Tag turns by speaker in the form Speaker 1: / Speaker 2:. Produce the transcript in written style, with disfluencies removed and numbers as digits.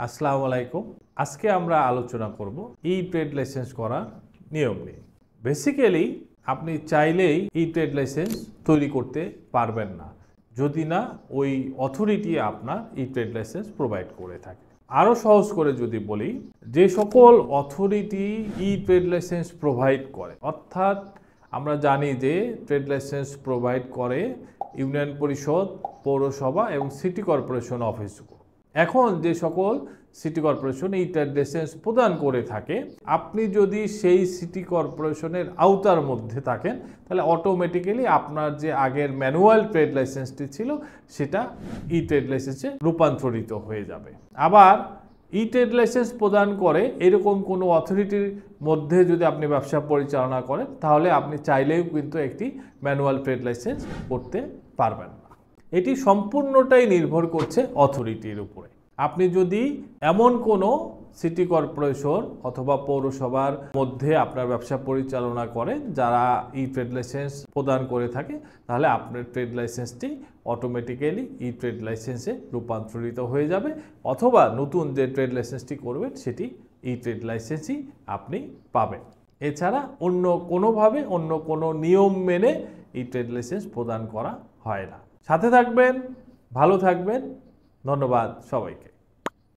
Speaker 1: আসসালামু আলাইকুম। আজকে আমরা আলোচনা করব ই ট্রেড লাইসেন্স করার নিয়ম নিয়ে। বেসিক্যালি আপনি চাইলেই ই ট্রেড লাইসেন্স তৈরি করতে পারবেন না, যদি না ওই অথরিটি আপনার ই ট্রেড লাইসেন্স প্রোভাইড করে থাকে। আরও সহজ করে যদি বলি, যে সকল অথরিটি ই ট্রেড লাইসেন্স প্রোভাইড করে, অর্থাৎ আমরা জানি যে ট্রেড লাইসেন্স প্রোভাইড করে ইউনিয়ন পরিষদ, পৌরসভা এবং সিটি কর্পোরেশন অফিসগুলো। এখন যে সকল সিটি কর্পোরেশন এই ট্রেড লাইসেন্স প্রদান করে থাকে, আপনি যদি সেই সিটি কর্পোরেশনের আওতার মধ্যে থাকেন, তাহলে অটোমেটিক্যালি আপনার যে আগের ম্যানুয়াল ট্রেড লাইসেন্সটি ছিল সেটা ই ট্রেড লাইসেন্সে রূপান্তরিত হয়ে যাবে। আবার ই ট্রেড লাইসেন্স প্রদান করে এরকম কোনো অথরিটির মধ্যে যদি আপনি ব্যবসা পরিচালনা করেন, তাহলে আপনি চাইলেও কিন্তু একটি ম্যানুয়াল ট্রেড লাইসেন্স করতে পারবেন না। এটি সম্পূর্ণটাই নির্ভর করছে অথরিটির উপরে। আপনি যদি এমন কোনো সিটি কর্পোরেশন অথবা পৌরসভার মধ্যে আপনার ব্যবসা পরিচালনা করেন যারা ই ট্রেড লাইসেন্স প্রদান করে থাকে, তাহলে আপনার ট্রেড লাইসেন্সটি অটোমেটিক্যালি ই ট্রেড লাইসেন্সে রূপান্তরিত হয়ে যাবে, অথবা নতুন যে ট্রেড লাইসেন্সটি করবেন সেটি ই ট্রেড লাইসেন্সই আপনি পাবেন। এছাড়া অন্য কোনোভাবে অন্য কোনো নিয়ম মেনে ই ট্রেড লাইসেন্স প্রদান করা হয় না। সাথে থাকবেন, ভালো থাকবেন। ধন্যবাদ সবাইকে।